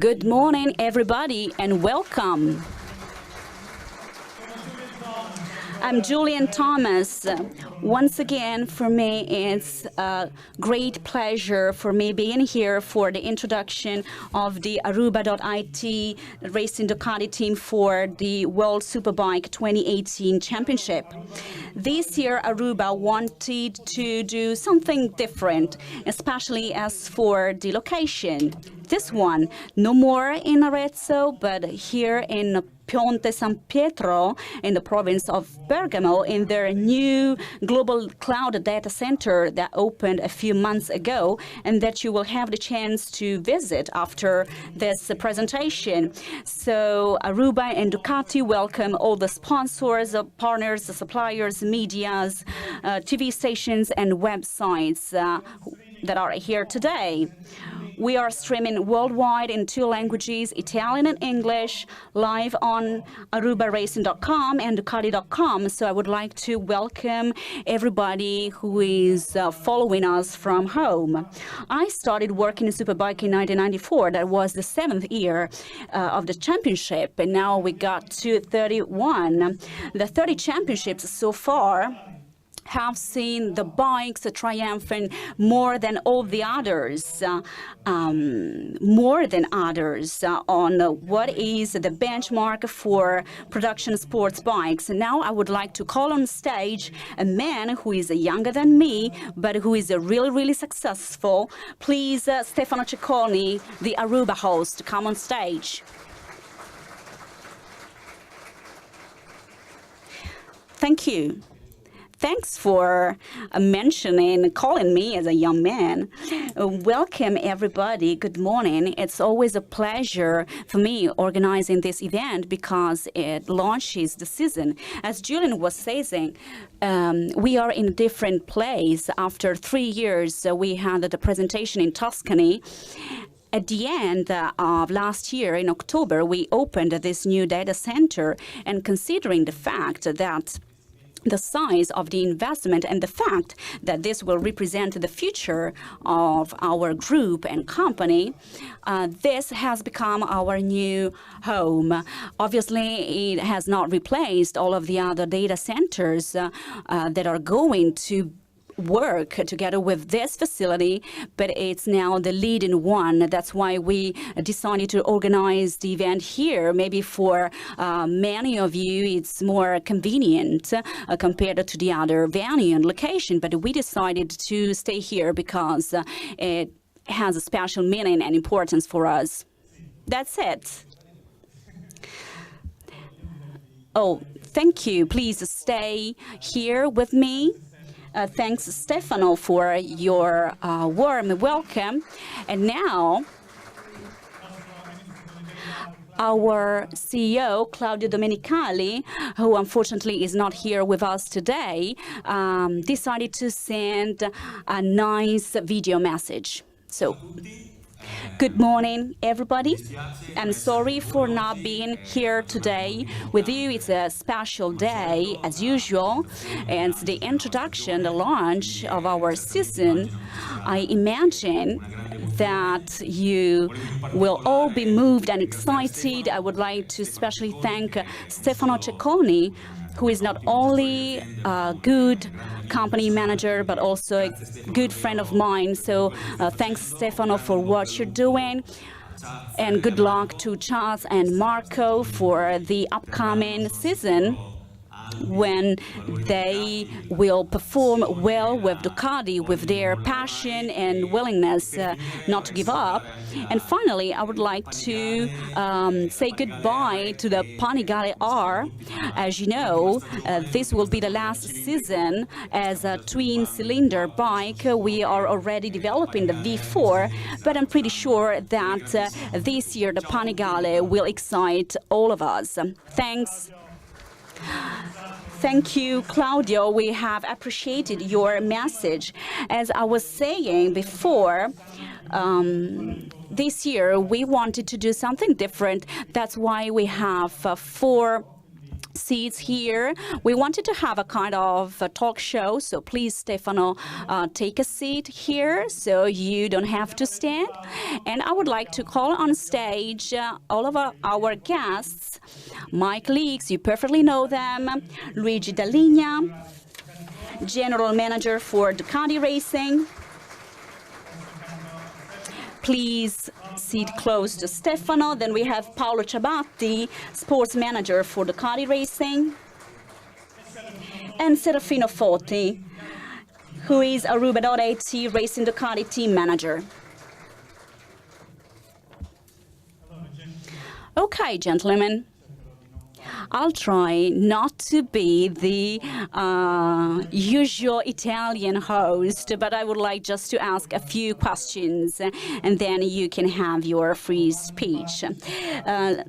Good morning, everybody, and welcome. I'm Julian Thomas. Once again, for me, it's a great pleasure for me being here for the introduction of the Aruba.it racing Ducati team for the World Superbike 2018 Championship. This year, Aruba wanted to do something different, especially as for the location. This one, no more in Arezzo, but here in Ponte San Pietro in the province of Bergamo in their new global cloud data center that opened a few months ago and that you will have the chance to visit after this presentation. So Aruba and Ducati welcome all the sponsors, partners, suppliers, medias, TV stations and websites that are here today. We are streaming worldwide in 2 languages, Italian and English, live on arubaracing.com and Ducati.com. So I would like to welcome everybody who is following us from home. I started working in Superbike in 1994. That was the 7th year of the championship, and now we got to 31. The 30 championships so far have seen the bikes triumphant more than all the others, on what is the benchmark for production sports bikes. Now I would like to call on stage a man who is younger than me, but who is really, really successful. Please, Stefano Cecconi, the Aruba host, come on stage. Thank you. Thanks for calling me as a young man. Welcome, everybody. Good morning. It's always a pleasure for me organizing this event because it launches the season. As Julian was saying, we are in a different place. After 3 years, we had the presentation in Tuscany. At the end of last year, in October, we opened this new data center, and considering the fact that the size of the investment and the fact that this will represent the future of our group and company, this has become our new home. Obviously, it has not replaced all of the other data centers that are going to work together with this facility, but it's now the leading one. That's why we decided to organize the event here. Maybe for many of you it's more convenient compared to the other venue and location, but we decided to stay here because it has a special meaning and importance for us. That's it. Oh, thank you. Please stay here with me. Thanks, Stefano, for your warm welcome. And now, our CEO, Claudio Domenicali, who unfortunately is not here with us today, decided to send a nice video message. So, good morning, everybody. I'm sorry for not being here today with you. It's a special day, as usual, and it's the introduction, the launch of our season. I imagine that you will all be moved and excited. I would like to especially thank Stefano Cecconi, who is not only a good company manager, but also a good friend of mine. So thanks, Stefano, for what you're doing. And good luck to Charles and Marco for the upcoming season, when they will perform well with Ducati, with their passion and willingness not to give up. And finally, I would like to say goodbye to the Panigale R. As you know, this will be the last season as a twin-cylinder bike. We are already developing the V4, but I'm pretty sure that this year the Panigale will excite all of us. Thanks. Thank you, Claudio. We have appreciated your message. As I was saying before, this year we wanted to do something different. That's why we have 4 seats here. We wanted to have a kind of a talk show, so please, Stefano, take a seat here so you don't have to stand. And I would like to call on stage all of our guests, my colleagues, you perfectly know them, Luigi Dalligna, General Manager for Ducati Racing. Please sit close to Stefano. Then we have Paolo Ciabatti, Sports Manager for Ducati Racing. And Serafino Foti, who is Aruba.it Racing Ducati Team Manager. Okay, gentlemen. I'll try not to be the usual Italian host, but I would like just to ask a few questions, and then you can have your free speech.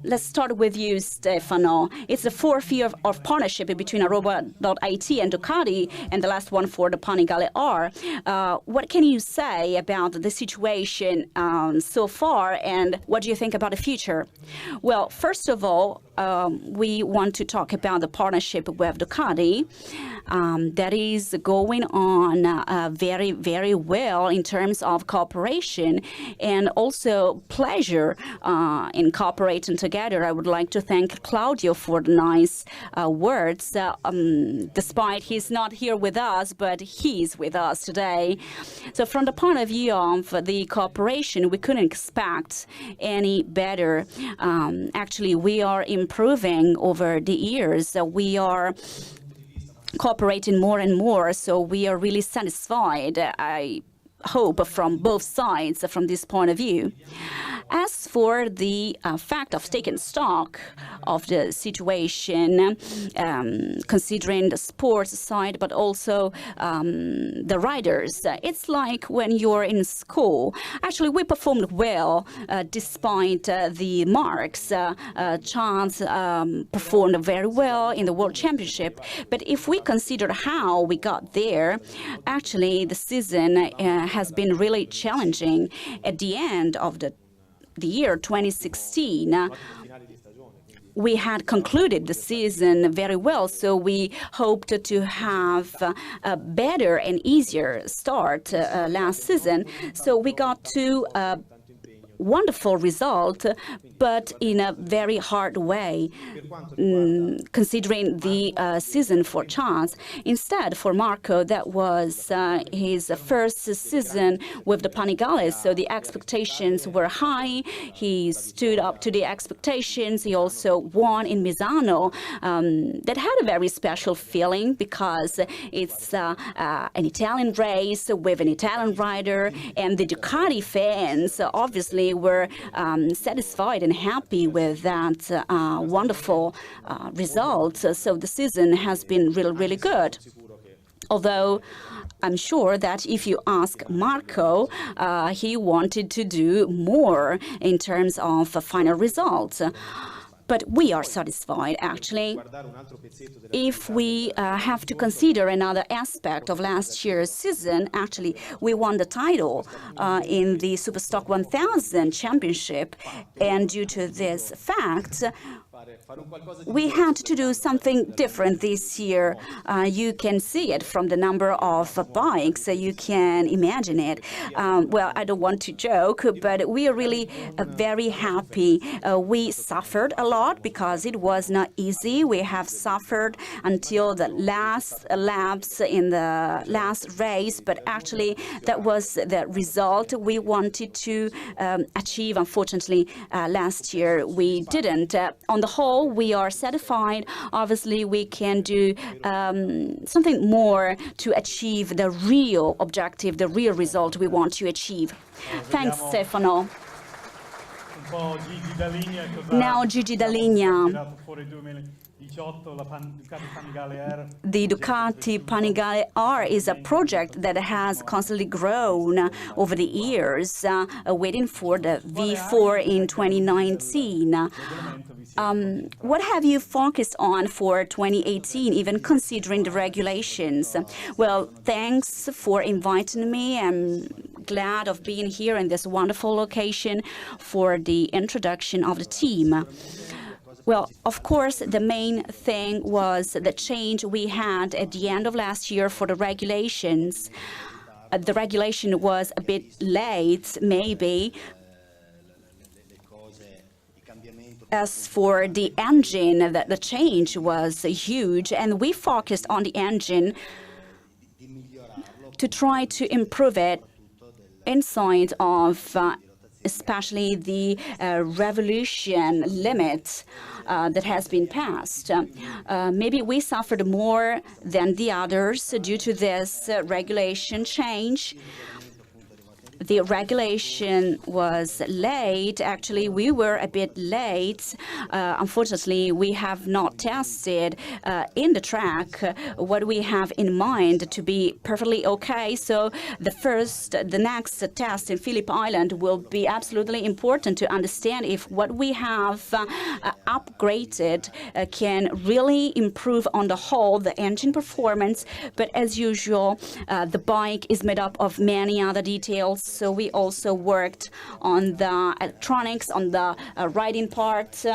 Let's start with you, Stefano. It's the fourth year of partnership between Aruba.it and Ducati, and the last one for the Panigale R. What can you say about the situation so far, and what do you think about the future? Well, first of all, we want to talk about the partnership with Ducati that is going on very, very well in terms of cooperation and also pleasure in cooperating together. I would like to thank Claudio for the nice words, despite he's not here with us, but he's with us today. So from the point of view of the cooperation, we couldn't expect any better. Actually, we are improving over the years. We are cooperating more and more, so we are really satisfied, I hope, from both sides from this point of view. As for the fact of taking stock of the situation, considering the sports side, but also the riders, it's like when you're in school. Actually, we performed well despite the marks. Charles performed very well in the World Championship. But if we consider how we got there, actually the season has been really challenging. At the end of the year 2016, we had concluded the season very well, so we hoped to have a better and easier start last season. So we got to a wonderful result, but in a very hard way, considering the season for Charles. Instead, for Marco, that was his first season with the Panigale, so the expectations were high. He stood up to the expectations. He also won in Misano. That had a very special feeling because it's an Italian race with an Italian rider, and the Ducati fans obviously were satisfied and happy with that wonderful result. So the season has been really, really good. Although I'm sure that if you ask Marco, he wanted to do more in terms of final results. But we are satisfied, actually. If we have to consider another aspect of last year's season, actually, we won the title in the Superstock 1000 Championship. And due to this fact, we had to do something different this year. You can see it from the number of bikes. You can imagine it. Well, I don't want to joke, but we are really very happy. We suffered a lot because it was not easy. We have suffered until the last laps in the last race, but actually that was the result we wanted to achieve. Unfortunately, last year we didn't. On the whole, we are satisfied. Obviously, we can do something more to achieve the real objective, the real result we want to achieve. Thanks, Stefano. Now Gigi Dalligna. The Ducati Panigale R is a project that has constantly grown over the years, waiting for the V4 in 2019. What have you focused on for 2018, even considering the regulations? Well, thanks for inviting me. I'm glad of being here in this wonderful location for the introduction of the team. Well, of course, the main thing was the change we had at the end of last year for the regulations. The regulation was a bit late, maybe. As for the engine, the change was huge, and we focused on the engine to try to improve it inside of especially the revolution limit that has been passed. Maybe we suffered more than the others due to this regulation change. The regulation was late. Actually, we were a bit late. Unfortunately, we have not tested in the track what we have in mind to be perfectly okay. So the next test in Phillip Island will be absolutely important to understand if what we have upgraded can really improve on the whole the engine performance. But as usual, the bike is made up of many other details. So we also worked on the electronics, on the riding part.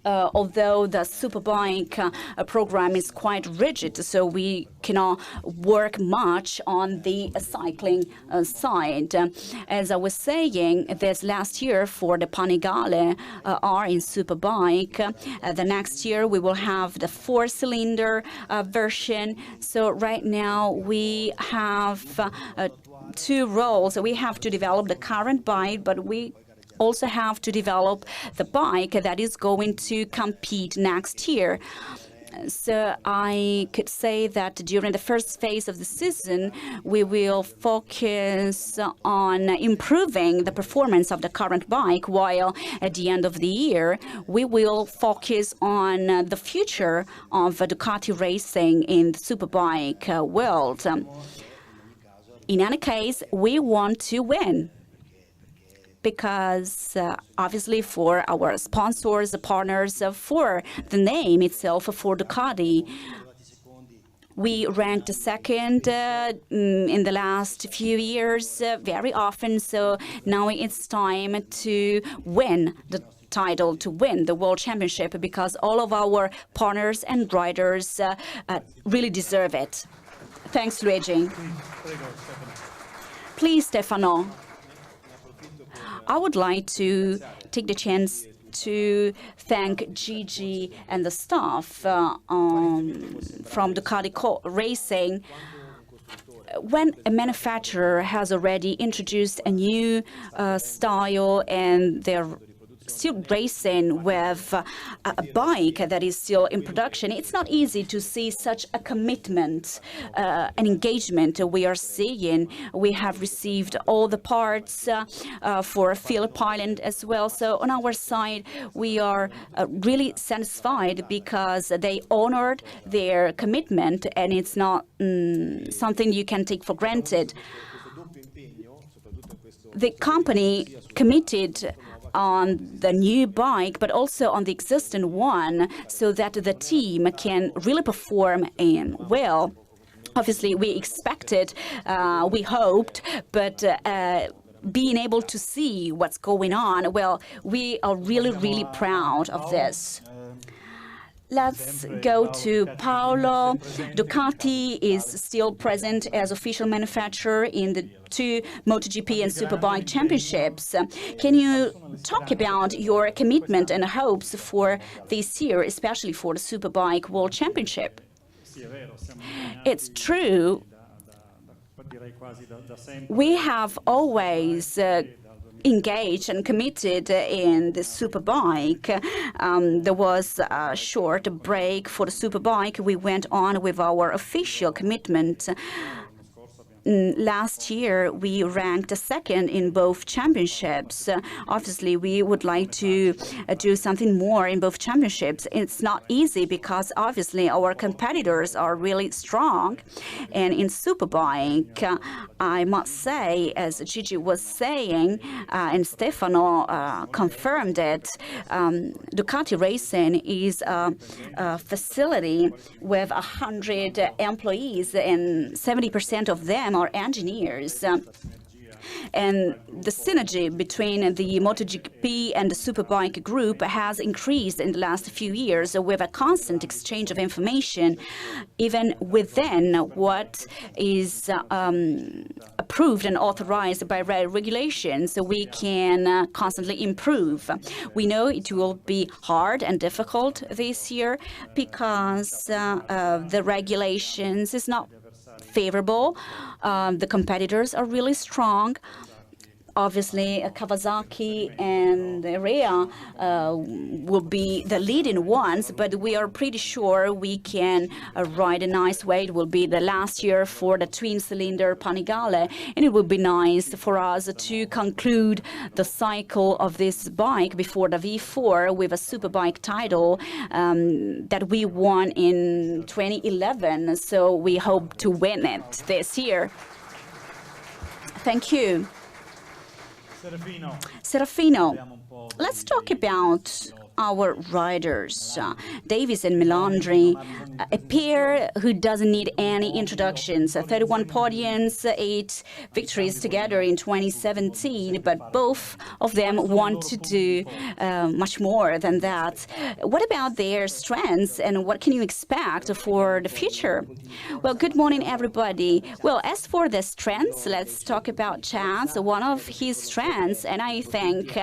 Although the Superbike program is quite rigid, so we cannot work much on the cycling side. As I was saying, this last year for the Panigale R in Superbike, the next year we will have the 4-cylinder version. So right now we have two roles. We have to develop the current bike, but we also have to develop the bike that is going to compete next year. So I could say that during the first phase of the season, we will focus on improving the performance of the current bike, while at the end of the year, we will focus on the future of Ducati racing in the Superbike world. In any case, we want to win, because obviously for our sponsors, partners, for the name itself, for Ducati. We ranked second in the last few years very often, so now it's time to win the title, to win the World Championship, because all of our partners and riders really deserve it. Thanks, Luigi. Please, Stefano. I would like to take the chance to thank Gigi and the staff from Ducati Racing. When a manufacturer has already introduced a new style and they're still racing with a bike that is still in production, it's not easy to see such a commitment, an engagement we are seeing. We have received all the parts for Phillip Island as well. So on our side, we are really satisfied because they honored their commitment, and it's not something you can take for granted. The company committed on the new bike, but also on the existing one, so that the team can really perform well. Obviously, we expected, we hoped, but being able to see what's going on, well, we are really, really proud of this. Let's go to Paolo. Ducati is still present as official manufacturer in the two MotoGP and Superbike championships. Can you talk about your commitment and hopes for this year, especially for the Superbike World Championship? It's true. We have always engaged and committed in the Superbike. There was a short break for the Superbike. We went on with our official commitment. Last year, we ranked second in both championships. Obviously, we would like to do something more in both championships. It's not easy because, obviously, our competitors are really strong. And in Superbike, I must say, as Gigi was saying, and Stefano confirmed it, Ducati Racing is a facility with 100 employees, and 70% of them are engineers. And the synergy between the MotoGP and the Superbike group has increased in the last few years with a constant exchange of information, even within what is approved and authorized by regulations. So we can constantly improve. We know it will be hard and difficult this year because the regulations is not favorable. The competitors are really strong. Obviously, Kawasaki and Rea will be the leading ones, but we are pretty sure we can ride a nice way. It will be the last year for the twin-cylinder Panigale, and it will be nice for us to conclude the cycle of this bike before the V4 with a Superbike title that we won in 2011. So we hope to win it this year. Thank you. Serafino, let's talk about our riders, Davis and Melandri, a pair who doesn't need any introductions. 31 podiums, 8 victories together in 2017, but both of them want to do much more than that. What about their strengths, and what can you expect for the future? Well, good morning, everybody. Well, as for the strengths, let's talk about Chance. One of his strengths, and I think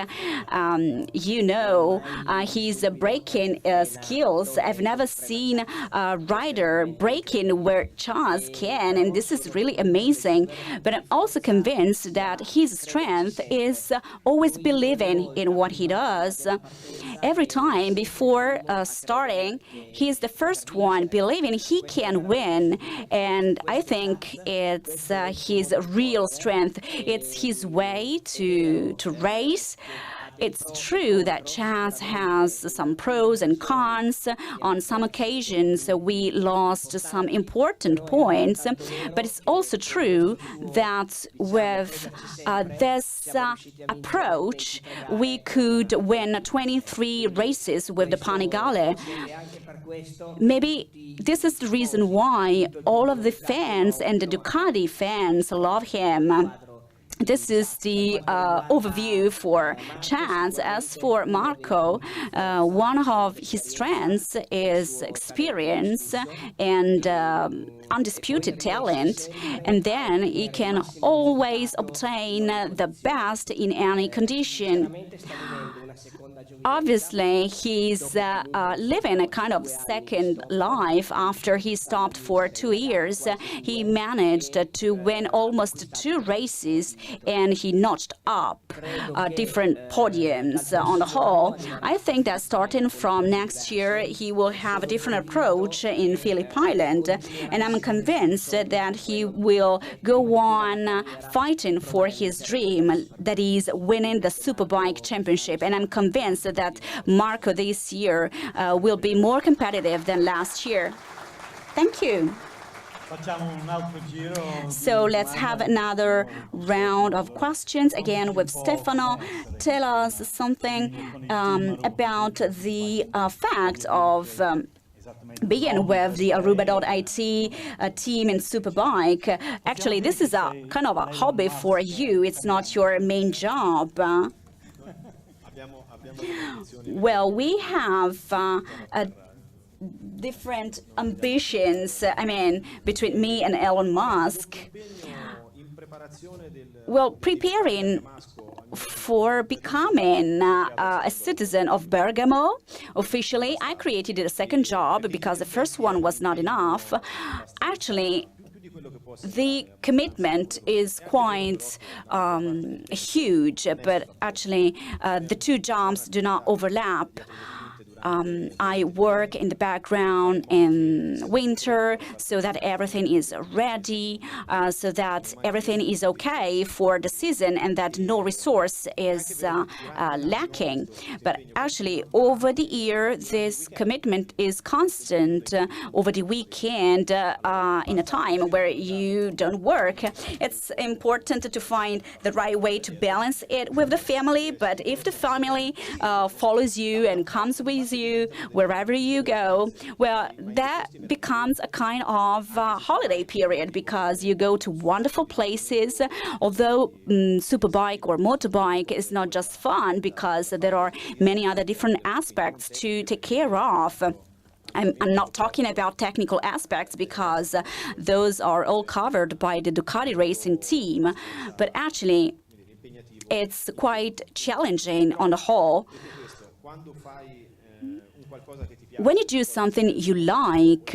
his braking skills. I've never seen a rider braking where Chance can, and this is really amazing. But I'm also convinced that his strength is always believing in what he does. Every time before starting, he's the first one believing he can win, and I think it's his real strength. It's his way to race. It's true that Chance has some pros and cons. On some occasions, we lost some important points, but it's also true that with this approach, we could win 23 races with the Panigale. Maybe this is the reason why all of the fans and the Ducati fans love him. This is the overview for Chance. As for Marco, one of his strengths is experience and undisputed talent, and then he can always obtain the best in any condition. Obviously, he's living a kind of second life after he stopped for 2 years. He managed to win almost 2 races, and he notched up different podiums on the whole. I think that starting from next year, he will have a different approach in Phillip Island, and I'm convinced that he will go on fighting for his dream, that is winning the Superbike championship. And I'm convinced that Marco this year will be more competitive than last year. Thank you. So let's have another round of questions, again with Stefano. Tell us something about the fact of being with the Aruba.it team in Superbike. Actually, this is a kind of a hobby for you. It's not your main job. Well, we have different ambitions, between me and Elon Musk. Well, preparing for becoming a citizen of Bergamo, officially, I created a second job because the first one was not enough. Actually, the commitment is quite huge, but actually the 2 jobs do not overlap. I work in the background in winter so that everything is ready, so that everything is okay for the season and that no resource is lacking. But actually, over the year, this commitment is constant. Over the weekend, in a time where you don't work, it's important to find the right way to balance it with the family. But if the family follows you and comes with you wherever you go. Well, that becomes a kind of holiday period because you go to wonderful places. Although superbike or motorbike is not just fun because there are many other different aspects to take care of. I'm not talking about technical aspects because those are all covered by the Ducati racing team, but actually it's quite challenging on the whole. When you do something you like,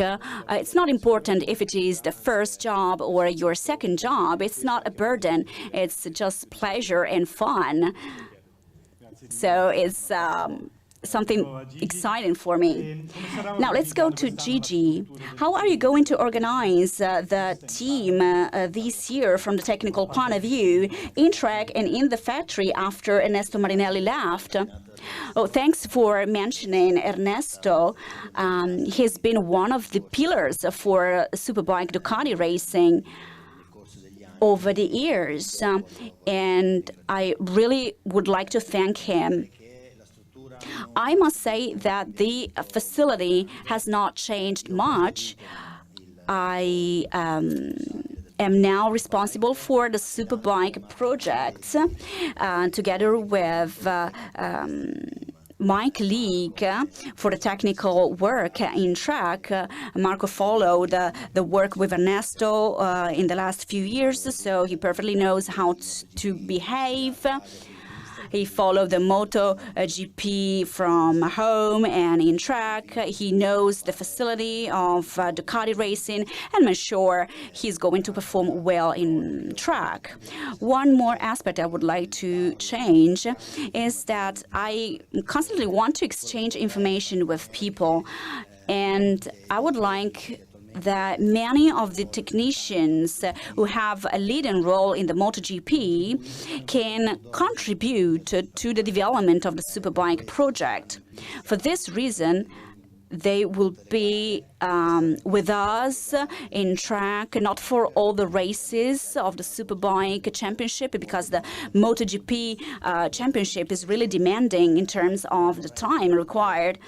it's not important if it is the first job or your second job. It's not a burden. It's just pleasure and fun. So it's something exciting for me. Now let's go to Gigi. How are you going to organize the team this year from the technical point of view, in track and in the factory after Ernesto Marinelli left? Oh, thanks for mentioning Ernesto. He's been one of the pillars for Superbike Ducati racing over the years, and I really would like to thank him. I must say that the facility has not changed much. I am now responsible for the Superbike projects together with my colleague for the technical work in track. Marco followed the work with Ernesto in the last few years, so he perfectly knows how to behave. He followed the MotoGP from home and in track. He knows the facility of Ducati racing, and I'm sure he's going to perform well in track. One more aspect I would like to change is that I constantly want to exchange information with people, and I would like that many of the technicians who have a leading role in the MotoGP can contribute to the development of the Superbike project. For this reason, they will be with us in track, not for all the races of the Superbike Championship, because the MotoGP Championship is really demanding in terms of the time required.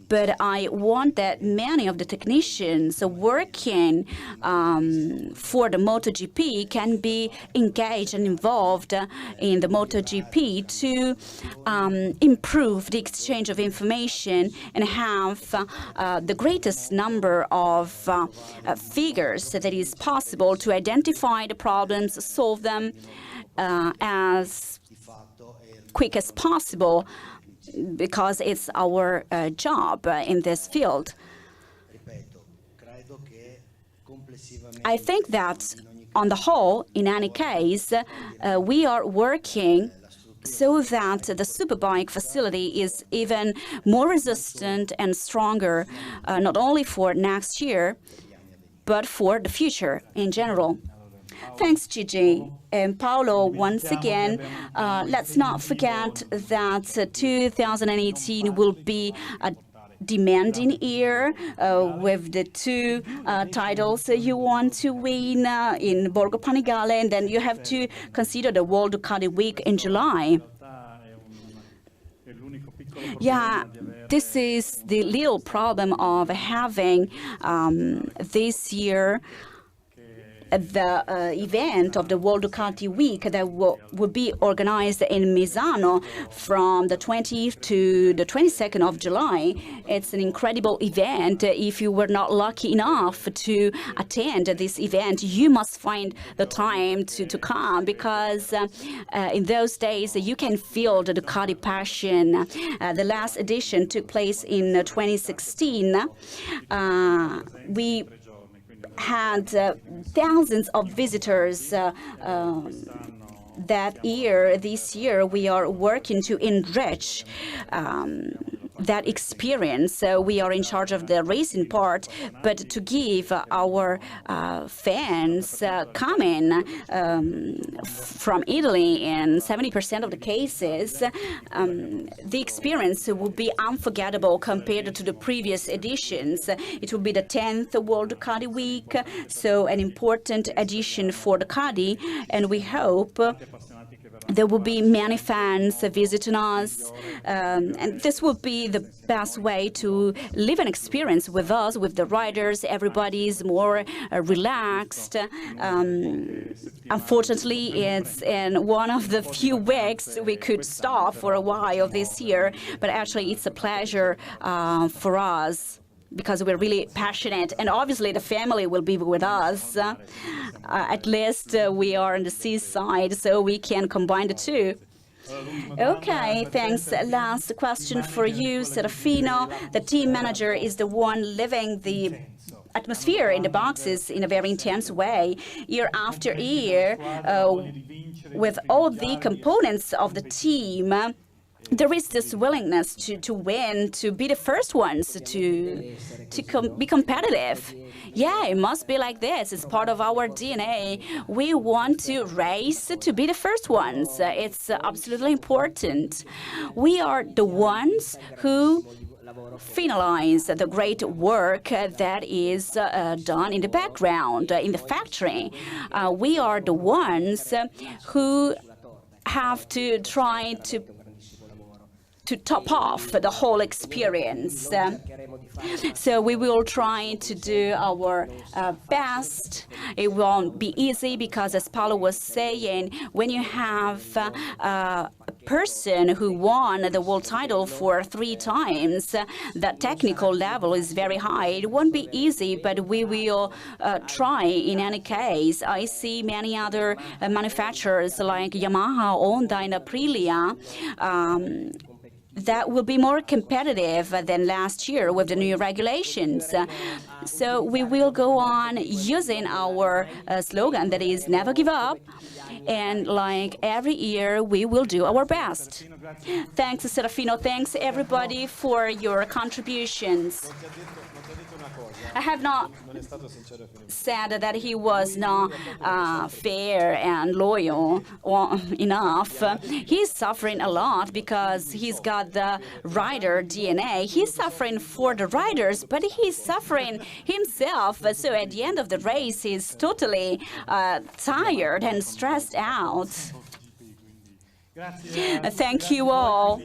But I want that many of the technicians working for the MotoGP can be engaged and involved in the MotoGP to improve the exchange of information and have the greatest number of figures that is possible to identify the problems, solve them as quick as possible, because it's our job in this field. I think that on the whole, in any case, we are working so that the Superbike facility is even more resistant and stronger, not only for next year, but for the future in general. Thanks, Gigi. And Paolo, once again, let's not forget that 2018 will be a demanding year with the two titles you want to win in Borgo Panigale, and then you have to consider the World Ducati Week in July. Yeah, this is the little problem of having this year the event of the World Ducati Week that will be organized in Misano from the 20th to the 22nd of July. It's an incredible event. If you were not lucky enough to attend this event, you must find the time to come, because in those days you can feel the Ducati passion. The last edition took place in 2016. We had thousands of visitors that year. This year we are working to enrich that experience. We are in charge of the racing part, but to give our fans coming from Italy in 70% of the cases, the experience will be unforgettable compared to the previous editions. It will be the 10th World Ducati Week, so an important edition for Ducati, and we hope there will be many fans visiting us, and this will be the best way to live an experience with us, with the riders. Everybody's more relaxed. Unfortunately, it's in one of the few weeks we could stop for a while this year, but actually it's a pleasure for us, because we're really passionate, and obviously the family will be with us. At least we are on the seaside, so we can combine the two. Okay, thanks. Last question for you, Serafino. The team manager is the one living the atmosphere in the boxes in a very intense way, year after year, with all the components of the team. There is this willingness to win, to be the first ones, to be competitive. Yeah, it must be like this. It's part of our DNA. We want to race to be the first ones. It's absolutely important. We are the ones who finalize the great work that is done in the background, in the factory. We are the ones who have to try to top off the whole experience. So we will try to do our best. It won't be easy because, as Paolo was saying, when you have a person who won the world title for 3 times, the technical level is very high. It won't be easy, but we will try in any case. I see many other manufacturers like Yamaha, Honda, and Aprilia that will be more competitive than last year with the new regulations. So we will go on using our slogan that is never give up. And like every year, we will do our best. Thanks, Serafino. Thanks, everybody, for your contributions. I have not said that he was not fair and loyal enough. He's suffering a lot because he's got the rider DNA. He's suffering for the riders, but he's suffering himself. So at the end of the race, he's totally tired and stressed out. Thank you all.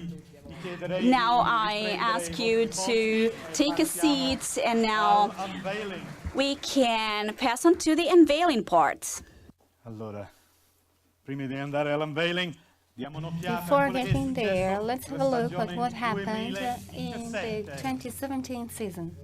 Now I ask you to take a seat, and now we can pass on to the unveiling part. Allora, prima di andare all'unveiling, before getting there, let's have a look at what happened in the 2017 season.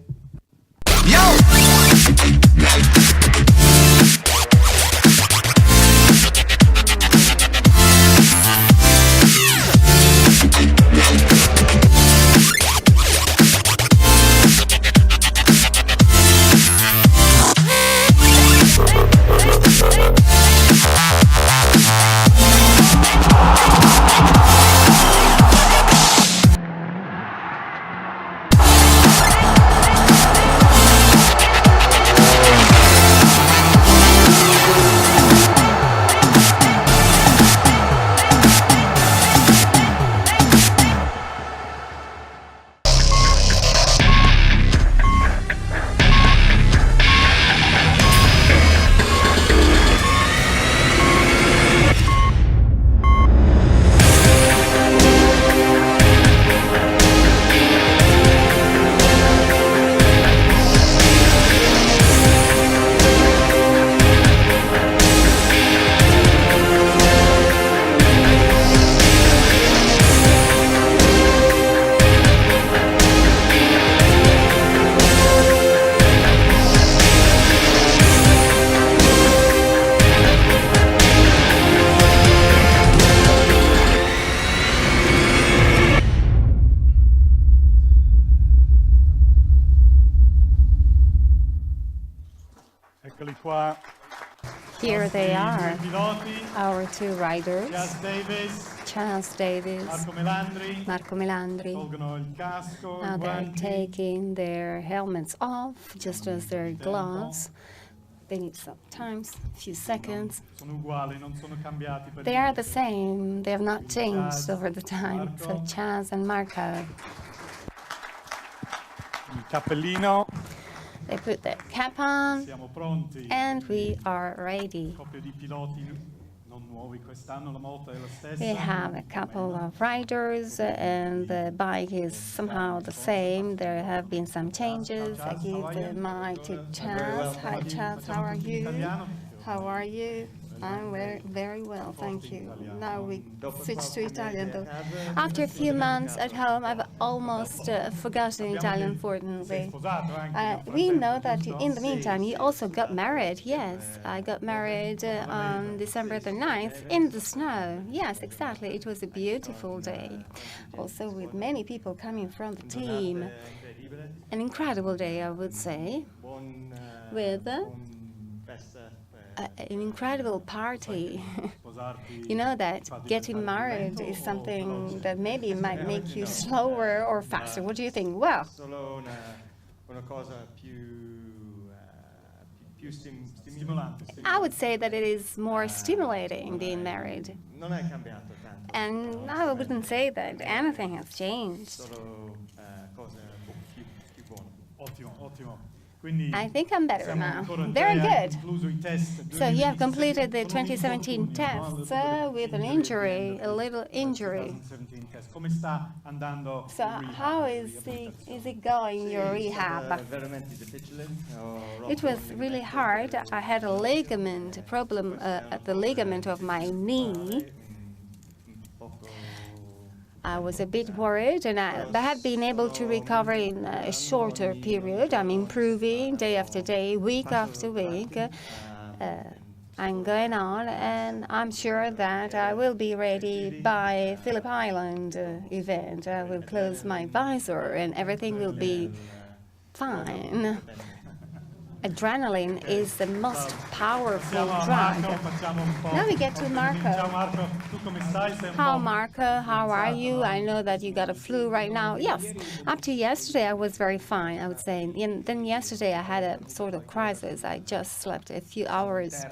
Here they are, our 2 riders, Charles Davis, Marco Melandri. Now they're taking their helmets off, just as their gloves. They need some time, a few seconds. They are the same, they have not changed over the time. So Chaz and Marco. Cappellino. They put their cap on, and we are ready. We have a couple of riders, and the bike is somehow the same. There have been some changes. I give the mic to Chance. Hi, Chance. How are you? How are you? I'm very well, thank you. Now we switch to Italian, though. After a few months at home, I've almost forgotten Italian, unfortunately. We know that in the meantime, you also got married. Yes, I got married on December the 9th in the snow. Yes, exactly. It was a beautiful day. Also with many people coming from the team. An incredible day, I would say, with an incredible party. You know that getting married is something that maybe might make you slower or faster. What do you think? Well, I would say that it is more stimulating being married. And I wouldn't say that anything has changed. I think I'm better now. Very good. So you have completed the 2017 tests with an injury, a little injury. So how is it going, your rehab? It was really hard. I had a ligament problem at the ligament of my knee. I was a bit worried, and I have been able to recover in a shorter period. I'm improving day after day, week after week. I'm going on, and I'm sure that I will be ready by Phillip Island event. I will close my visor, and everything will be fine. Adrenaline is the most powerful drug. Now we get to Marco. How, Marco? How are you? I know that you got a flu right now. Yes, up to yesterday I was very fine, I would say. And then yesterday I had a sort of crisis. I just slept a few hours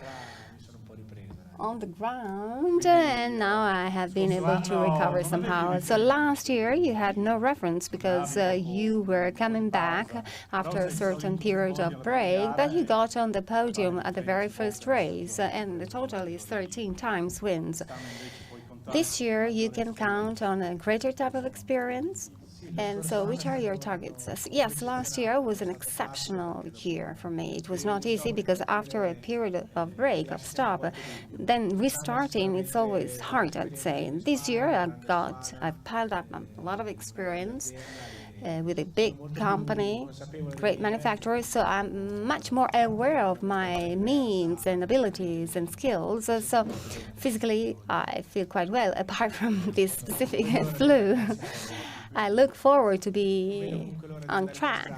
on the ground, and now I have been able to recover somehow. So last year you had no reference because you were coming back after a certain period of break, but you got on the podium at the very first race, and the total is 13 times wins. This year you can count on a greater type of experience. And so which are your targets? Yes, last year was an exceptional year for me. It was not easy because after a period of break, of stop, then restarting, it's always hard, I'd say. And this year I've piled up a lot of experience with a big company, great manufacturers, so I'm much more aware of my means and abilities and skills. So physically, I feel quite well, apart from this specific flu. I look forward to be on track,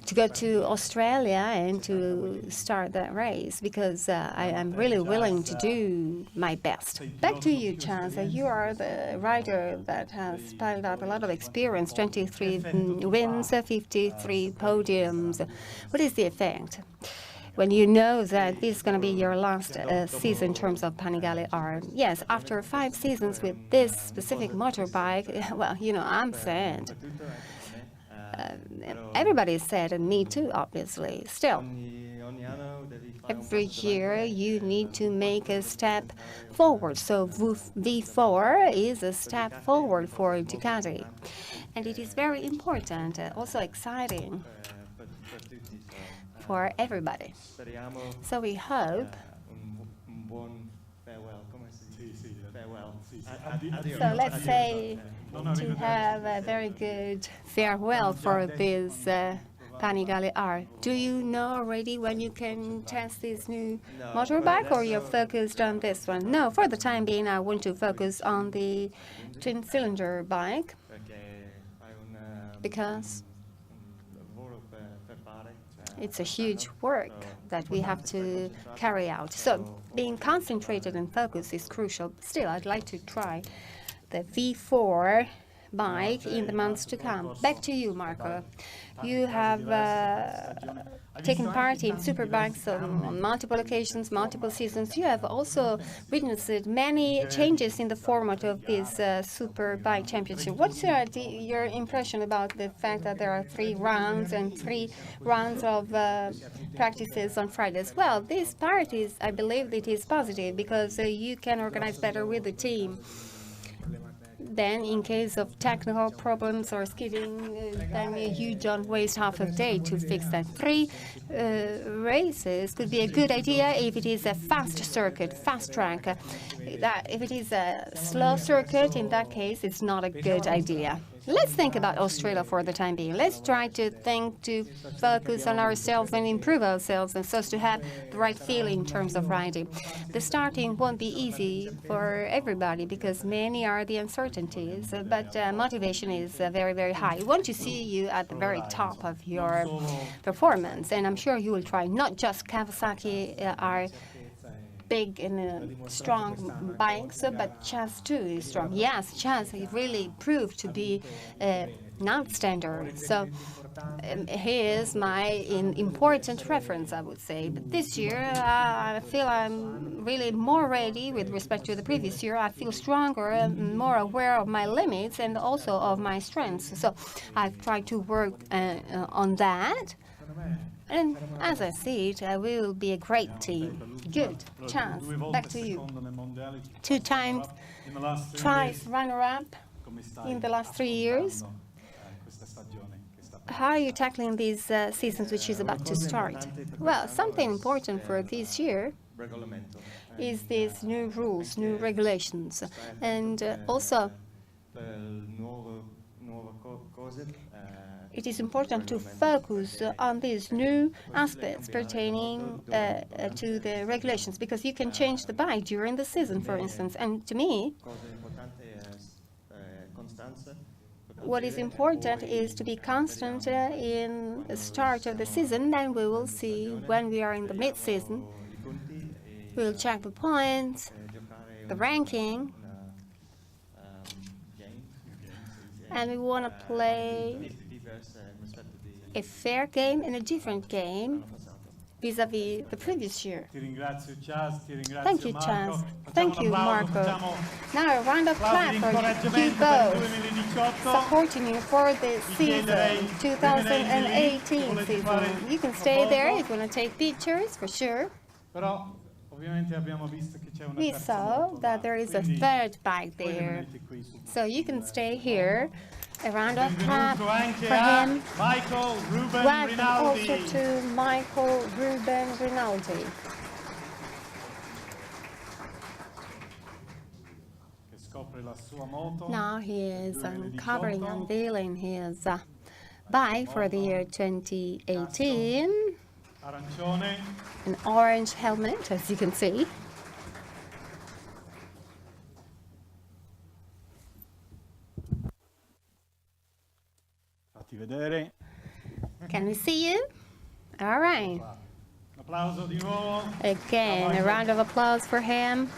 to go to Australia and to start that race, because I am really willing to do my best. Back to you, Chance. You are the rider that has piled up a lot of experience, 23 wins, 53 podiums. What is the effect when you know that this is going to be your last season in terms of Panigale R? Yes, after 5 seasons with this specific motorbike, well, you know, I'm sad. Everybody is sad, and me too, obviously. Still, every year you need to make a step forward. So V4 is a step forward for Ducati. And it is very important, also exciting for everybody. So we hope. So let's say to have a very good farewell for this Panigale R. Do you know already when you can test this new motorbike, or you're focused on this one? No, for the time being I want to focus on the twin-cylinder bike, because it's a huge work that we have to carry out. So being concentrated and focused is crucial. Still, I'd like to try the V4 bike in the months to come. Back to you, Marco. You have taken part in Superbikes on multiple occasions, multiple seasons. You have also witnessed many changes in the format of this Superbike Championship. What's your impression about the fact that there are 3 rounds and 3 rounds of practices on Fridays? Well, this part is, I believe, it is positive because you can organize better with the team. Then, in case of technical problems or skidding, then you don't waste half a day to fix that. 3 races could be a good idea if it is a fast circuit, fast track. If it is a slow circuit, in that case, it's not a good idea. Let's think about Australia for the time being. Let's try to focus on ourselves and improve ourselves, and so as to have the right feeling in terms of riding. The starting won't be easy for everybody because many are the uncertainties, but motivation is very, very high. We want to see you at the very top of your performance, and I'm sure you will try. Not just Kawasaki are big and strong bikes, but Chaz too is strong. Yes, Chaz really proved to be an outstander. So he is my important reference, I would say. But this year, I feel I'm really more ready with respect to the previous year. I feel stronger and more aware of my limits and also of my strengths. So I've tried to work on that. And as I see it, we will be a great team. Good. Chance. Back to you. 2 times twice runner-up in the last 3 years. How are you tackling these seasons which is about to start? Well, something important for this year is these new rules, new regulations, and also it is important to focus on these new aspects pertaining to the regulations, because you can change the bike during the season, for instance. And to me, what is important is to be constant in the start of the season. Then we will see when we are in the mid-season. We'll check the points, the ranking, and we want to play a fair game and a different game vis-à-vis the previous year. Thank you, Chaz. Thank you, Marco. Now a round of applause for you both, supporting you for the season, 2018 season. You can stay there if you want to take pictures, for sure. We saw that there is a third bike there, so you can stay here. A round of applause for him. Welcome also to Michael Ruben Rinaldi. Now he is unveiling his bike for the year 2018. An orange helmet, as you can see. Can we see you? All right. Again, a round of applause for him.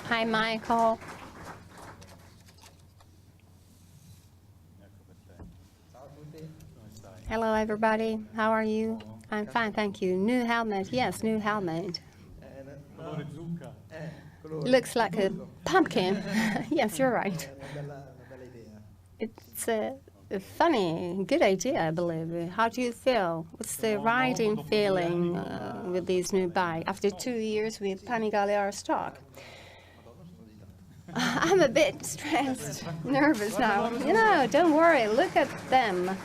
Hi, Michael. Hello, everybody. How are you? I'm fine, thank you. New helmet. Yes, new helmet. Looks like a pumpkin. Yes, you're right. It's a funny, good idea, I believe. How do you feel? What's the riding feeling with this new bike after 2 years with Panigale stock? I'm a bit stressed, nervous now. You know, don't worry, look at them.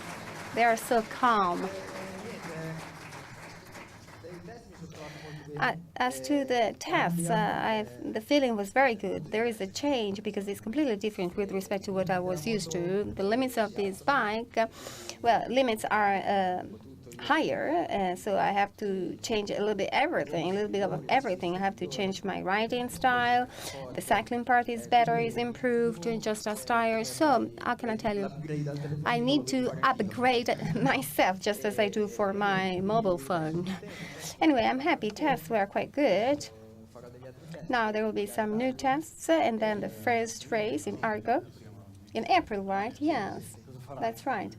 They are so calm. As to the tests, the feeling was very good. There is a change because it's completely different with respect to what I was used to. The limits of this bike, limits are higher, so I have to change a little bit of everything. I have to change my riding style. The cycling part is better, is improved, just as tires. So how can I tell you? I need to upgrade myself just as I do for my mobile phone. Anyway, I'm happy. Tests were quite good. Now there will be some new tests, and then the first race in Argo in April, right? Yes, that's right.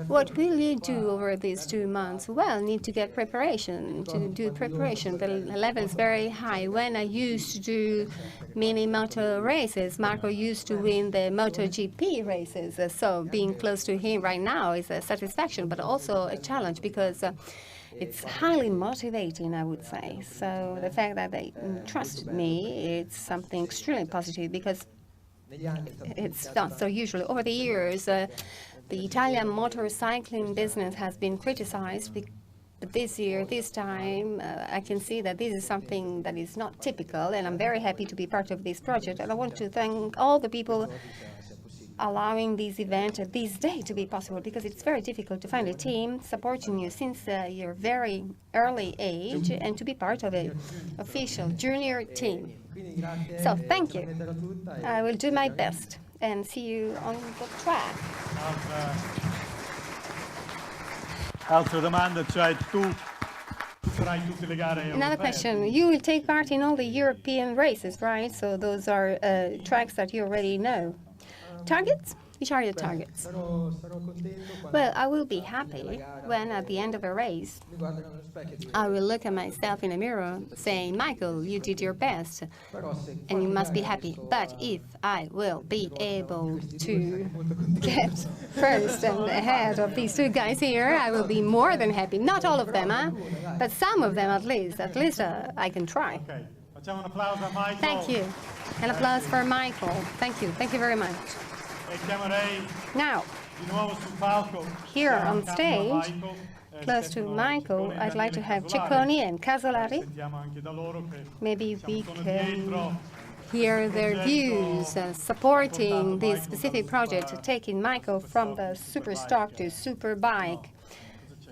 What will you do over these 2 months? Well, need to get preparation, to do preparation. The level is very high. When I used to do mini moto races, Marco used to win the MotoGP races. So being close to him right now is a satisfaction, but also a challenge because it's highly motivating, I would say. So the fact that they trusted me, it's something extremely positive because it's not so usual. Over the years, the Italian motorcycling business has been criticized, but this time, I can see that this is something that is not typical, and I'm very happy to be part of this project. And I want to thank all the people allowing this event at this day to be possible, because it's very difficult to find a team supporting you since your very early age and to be part of an official junior team. So thank you. I will do my best and see you on the track. Altra domanda, cioè tu farai tutte le gare europee. Another question. You will take part in all the European races, right? So those are tracks that you already know. Targets? Which are your targets? Well, I will be happy when at the end of a race I will look at myself in a mirror saying, Michael, you did your best and you must be happy. But if I will be able to get first and ahead of these two guys here, I will be more than happy. Not all of them, but some of them at least. At least I can try. Okay. Facciamo un applauso a Michael. Thank you. An applause for Michael. Thank you. Thank you very much. E chiamerei Now, di nuovo sul palco, here on accanto a stage, Michael, close to Stefano Michael, Ciccone, I'd like to Daniele have Casolari. Ciccone and Casolari. Sentiamo anche da loro che Maybe we siamo con can Pietro. hear their views supporting this specific project, taking Michael from the super stock to Superbike.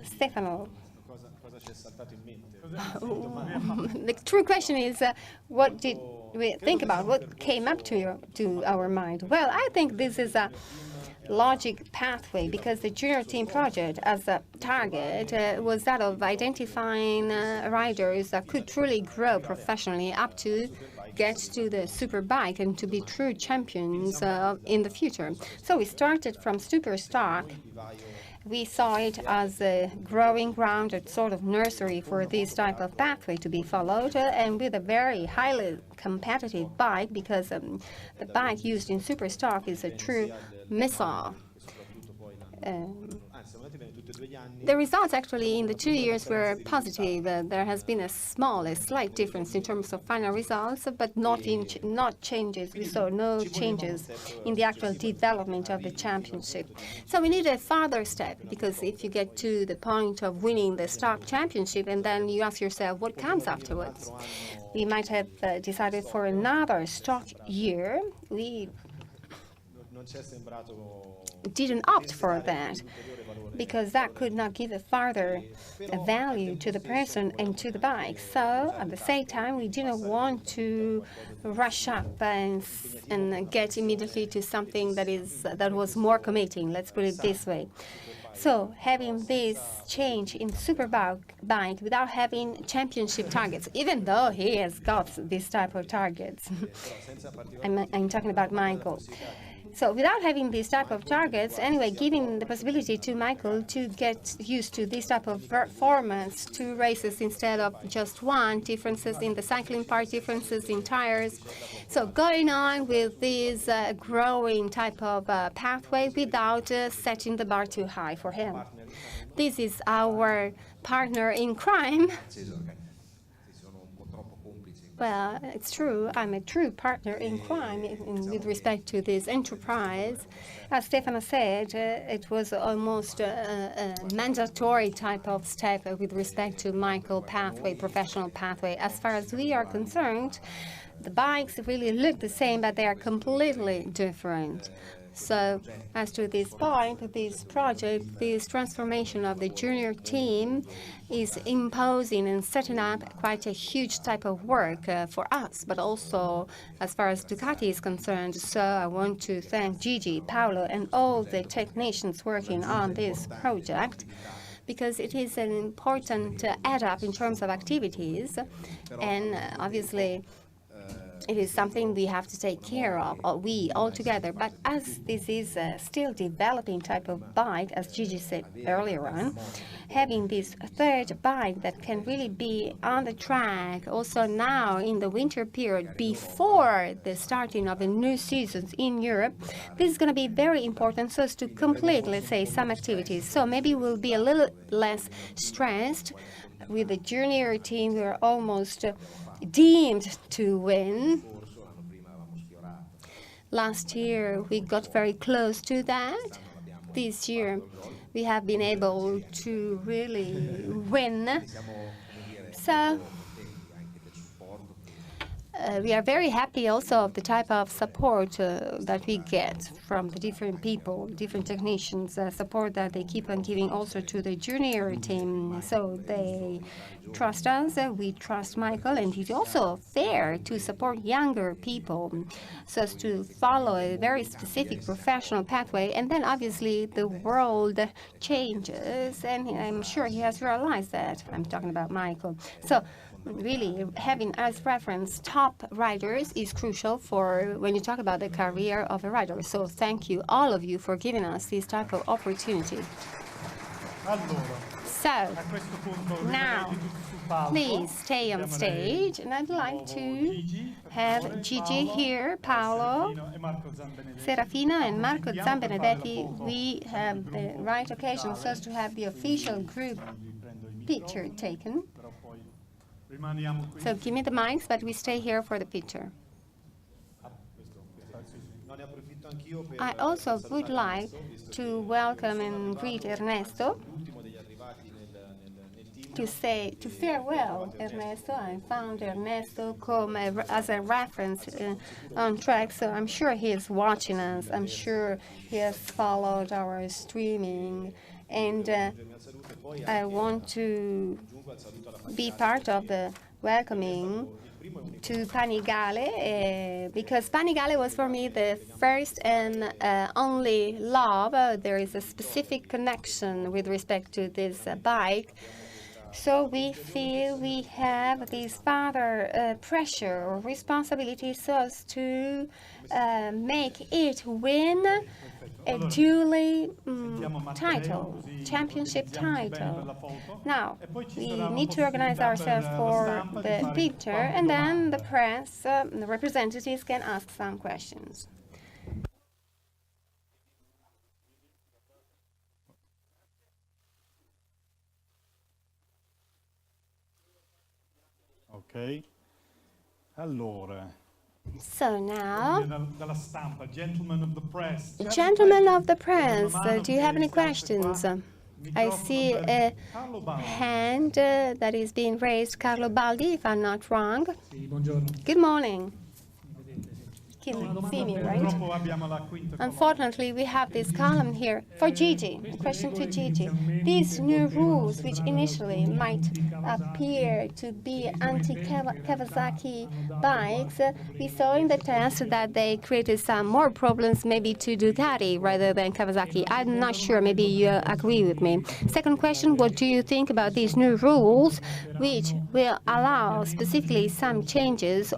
Stefano. Cosa ci è saltato in mente? The true question is, what did we think about? What came up to our mind? Well, I think this is a logic pathway, because the junior team project as a target was that of identifying riders that could truly grow professionally up to get to the Superbike and to be true champions in the future. So we started from super stock. We saw it as a growing ground, a sort of nursery for this type of pathway to be followed, and with a very highly competitive bike, because the bike used in super stock is a true missile. The results actually in the 2 years were positive. There has been a slight difference in terms of final results, but not changes. We saw no changes in the actual development of the championship. So we need a further step, because if you get to the point of winning the stock championship and then you ask yourself what comes afterwards, we might have decided for another stock year. We didn't opt for that, because that could not give a further value to the person and to the bike. So at the same time, we didn't want to rush up and get immediately to something that was more committing, let's put it this way. So having this change in Superbike without having championship targets, even though he has got this type of targets, I'm talking about Michael. So without having these type of targets, anyway, giving the possibility to Michael to get used to this type of formats, 2 races instead of just one, differences in the cycling part, differences in tires. So going on with this growing type of pathway without setting the bar too high for him. This is our partner in crime. Well, it's true. I'm a true partner in crime with respect to this enterprise. As Stefano said, it was almost a mandatory type of step with respect to Michael pathway, professional pathway. As far as we are concerned, the bikes really look the same, but they are completely different. So as to this point, this project, this transformation of the junior team is imposing and setting up quite a huge type of work for us, but also as far as Ducati is concerned. So I want to thank Gigi, Paolo, and all the technicians working on this project, because it is an important add-up in terms of activities, and obviously it is something we have to take care of, or we all together. But as this is a still developing type of bike, as Gigi said earlier on, having this third bike that can really be on the track also now in the winter period before the starting of the new seasons in Europe, this is going to be very important so as to complete, let's say, some activities. So maybe we'll be a little less stressed. With the junior team, we are almost deemed to win. Last year, we got very close to that. This year, we have been able to really win. So we are very happy also of the type of support that we get from the different people, different technicians, support that they keep on giving also to the junior team. So they trust us, we trust Michael, and it's also fair to support younger people so as to follow a very specific professional pathway. And then obviously the world changes, and I'm sure he has realized that. I'm talking about Michael. So really, having as reference top riders is crucial for when you talk about the career of a rider. So thank you, all of you, for giving us this type of opportunity. So now, please stay on stage, and I'd like to have Gigi here, Paolo, Serafina, and Marco Zambenedetti. We have the right occasion so as to have the official group picture taken. So give me the mics, but we stay here for the picture. I also would like to welcome and greet Ernesto, to farewell Ernesto. I found Ernesto as a reference on track, so I'm sure he is watching us. I'm sure he has followed our streaming, and I want to be part of the welcoming to Panigale, because Panigale was for me the first and only love. There is a specific connection with respect to this bike. So we feel we have this further pressure or responsibility so as to make it win a duly championship title. Now, we need to organize ourselves for the picture, and then the press, the representatives can ask some questions. Ok. Allora. So now, gentlemen of the press. Gentlemen of the press, do you have any questions? I see a hand that is being raised. Carlo Baldi, if I'm not wrong. Good morning. Can see me, right? Unfortunately, we have this column here for Gigi. A question to Gigi. These new rules, which initially might appear to be anti-Kawasaki bikes, we saw in the test that they created some more problems maybe to Ducati rather than Kawasaki. I'm not sure. Maybe you agree with me. Second question, what do you think about these new rules, which will allow specifically some changes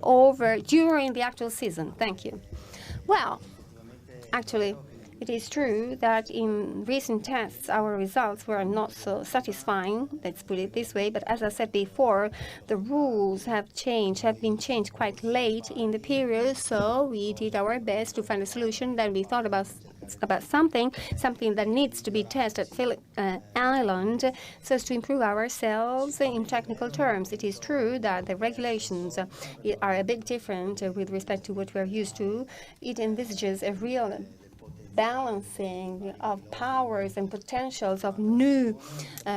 during the actual season? Thank you. Well, actually, it is true that in recent tests, our results were not so satisfying, let's put it this way. But as I said before, the rules have been changed quite late in the period. So we did our best to find a solution. Then we thought about something that needs to be tested at Phillip Island so as to improve ourselves in technical terms. It is true that the regulations are a bit different with respect to what we're used to. It envisages a real balancing of powers and potentials of new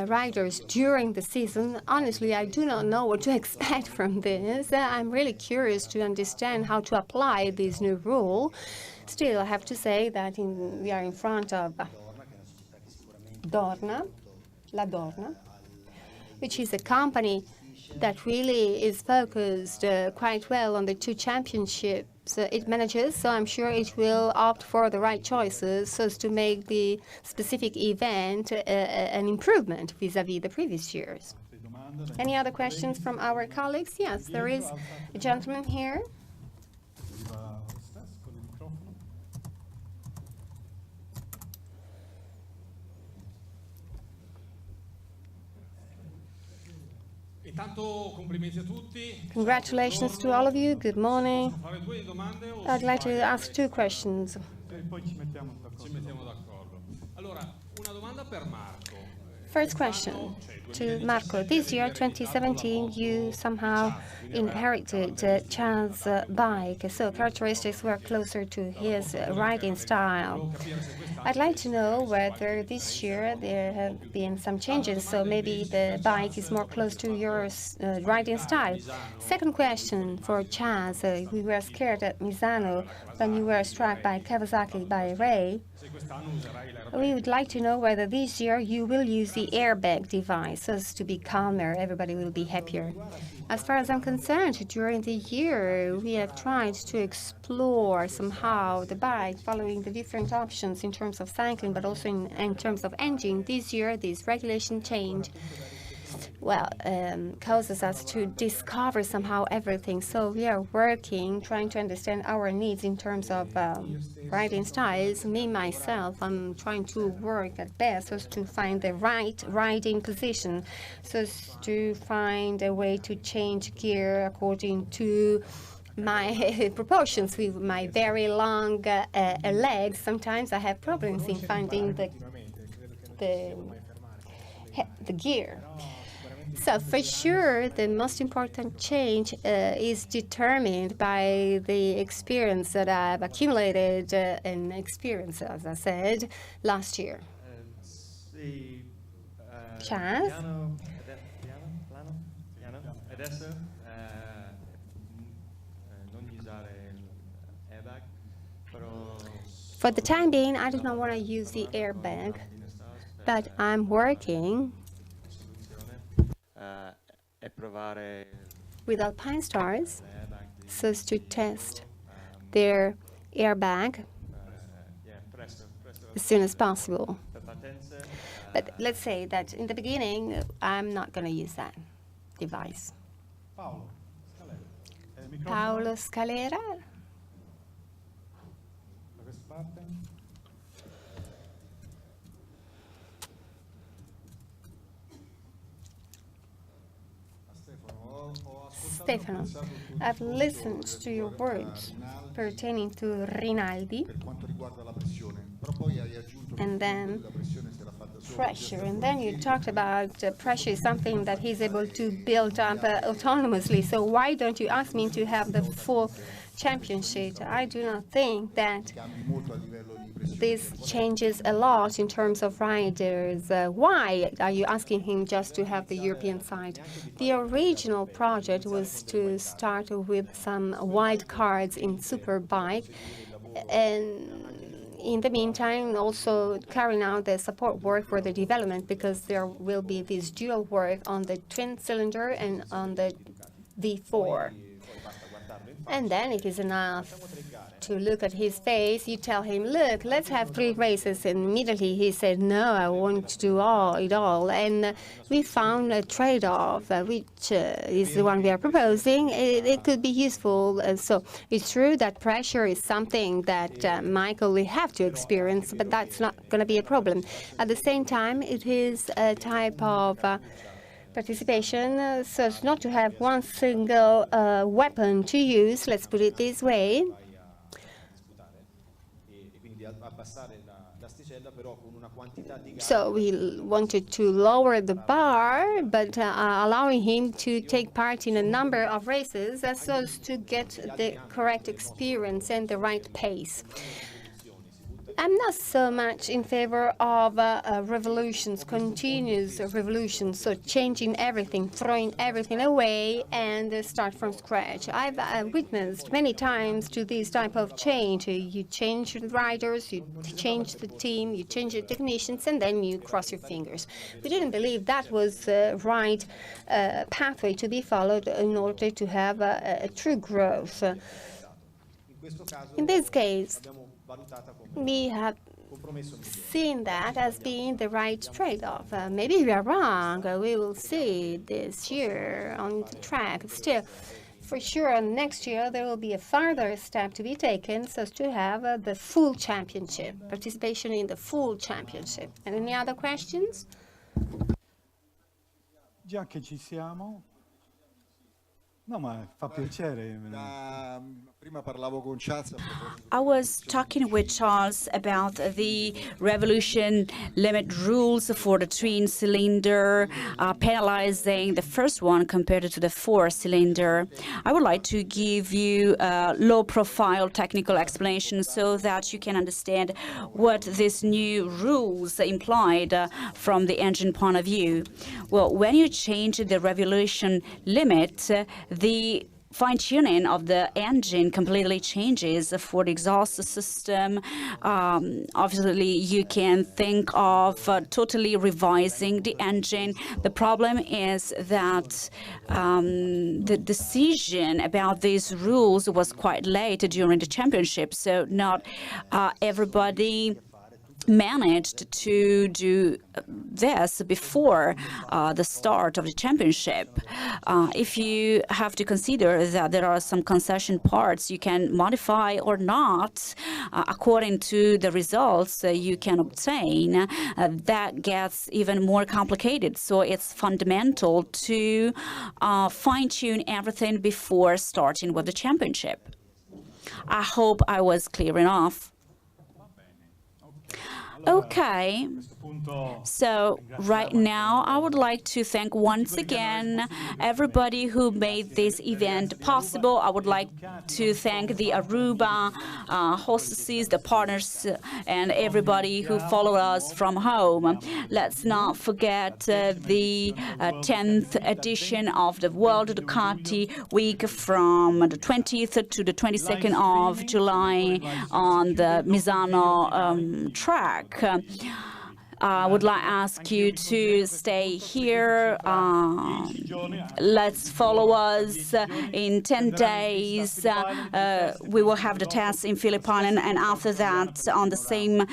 riders during the season. Honestly, I do not know what to expect from this. I'm really curious to understand how to apply this new rule. Still, I have to say that we are in front of La Dorna, which is a company that really is focused quite well on the two championships it manages, so I'm sure it will opt for the right choices so as to make the specific event an improvement vis-à-vis the previous years. Any other questions from our colleagues? Yes, there is a gentleman here. Congratulations to all of you. Good morning. I'd like to ask two questions. First question to Marco. This year, 2017, you somehow inherited Chad's bike, so characteristics were closer to his riding style. I'd like to know whether this year there have been some changes, so maybe the bike is more close to your riding style. Second question for Chad. We were scared at Misano when you were struck by Kawasaki by Ray. We would like to know whether this year you will use the airbag device so as to be calmer, everybody will be happier. As far as I'm concerned, during the year we have tried to explore somehow the bike, following the different options in terms of cycling, but also in terms of engine. This year, this regulation change causes us to discover somehow everything. So we are working, trying to understand our needs in terms of riding styles. Me, myself, I'm trying to work at best so as to find the right riding position, so as to find a way to change gear according to my proportions. With my very long legs, sometimes I have problems in finding the gear. So for sure, the most important change is determined by the experience that I've accumulated and experienced, as I said, last year. Chaz? For the time being, I do not want to use the airbag, but I'm working with Alpine Stars so as to test their airbag as soon as possible. But let's say that in the beginning, I'm not going to use that device. Paolo Scalera. Stefano, I've listened to your words pertaining to Rinaldi, and then pressure, and then you talked about pressure is something that he's able to build up autonomously. So why don't you ask me to have the full championship? I do not think that this changes a lot in terms of riders. Why are you asking him just to have the European side? The original project was to start with some wild cards in Superbike, and in the meantime also carrying out the support work for the development, because there will be this dual work on the twin cylinder and on the V4. And then it is enough to look at his face. You tell him, look, let's have 3 races. And immediately he said, no, I want to do it all. And we found a trade-off, which is the one we are proposing. It could be useful. So it's true that pressure is something that Michael will have to experience, but that's not going to be a problem. At the same time, it is a type of participation, so as not to have one single weapon to use, let's put it this way. So we wanted to lower the bar, but allowing him to take part in a number of races so as to get the correct experience and the right pace. I'm not so much in favor of revolutions, continuous revolutions, so changing everything, throwing everything away and start from scratch. I've witnessed many times to this type of change. You change the riders, you change the team, you change the technicians, and then you cross your fingers. We didn't believe that was the right pathway to be followed in order to have a true growth. In this case, we have seen that as being the right trade-off. Maybe we are wrong. We will see this year on the track. Still, for sure, next year there will be a further step to be taken so as to have the full championship, participation in the full championship. And any other questions? Già che ci siamo, No, ma fa piacere. Prima parlavo con Charles a proposito I was talking with Charles about the revolution limit rules for the twin cylinder, penalizing the first one compared to the four cylinder. I would like to give you a low profile technical explanation so that you can understand what these new rules implied from the engine point of view. Well, when you change the revolution limit, the fine-tuning of the engine completely changes for the exhaust system. Obviously, you can think of totally revising the engine. The problem is that the decision about these rules was quite late during the championship, so not everybody managed to do this before the start of the championship. If you have to consider that there are some concession parts you can modify or not according to the results you can obtain, that gets even more complicated. So it's fundamental to fine-tune everything before starting with the championship. I hope I was clear enough. Okay, so right now I would like to thank once again everybody who made this event possible. I would like to thank the Aruba hostesses, the partners, and everybody who followed us from home. Let's not forget the 10th edition of the World Ducati Week from the 20th to the 22nd of July on the Misano track. I would like to ask you to stay here. Let's follow us. In 10 days, we will have the test in Philippines, and after that, on the same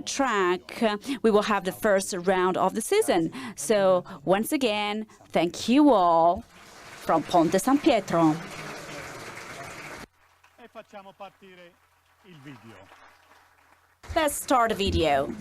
track, we will have the first round of the season. So, once again, thank you all from Ponte San Pietro. E facciamo partire il video. Let's start the video.